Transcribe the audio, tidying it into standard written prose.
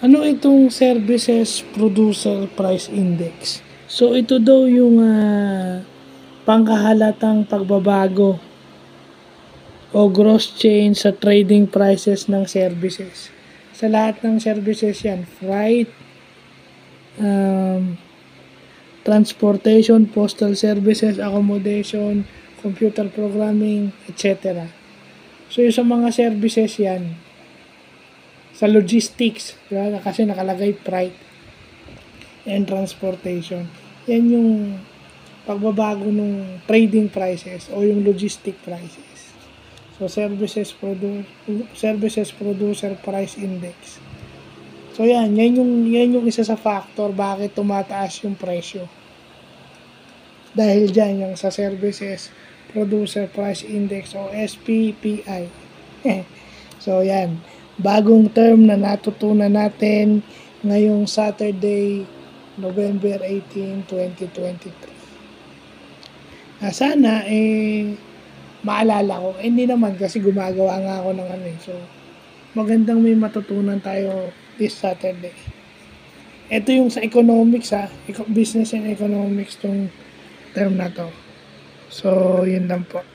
Ano itong Services Producer Price Index? So ito daw yung pangkahalatang pagbabago o gross change sa trading prices ng services. Sa lahat ng services yan, freight, transportation, postal services, accommodation, computer programming, etc. So yung sa mga services yan, sa logistics, diba? Kasi nakalagay freight and transportation. Yan yung pagbabago ng trading prices o yung logistic prices. So services producer price index. So yan yung isa sa factor bakit tumataas yung presyo. Dahil diyan yung sa services producer price index o SPPI. So yan, bagong term na natutunan natin ngayong Saturday, November 18, 2023. Sana maalala ko. Hindi naman kasi gumagawa nga ako ng So magandang may matutunan tayo this Saturday. Ito yung sa economics business and economics tong term na to. So yun lang po.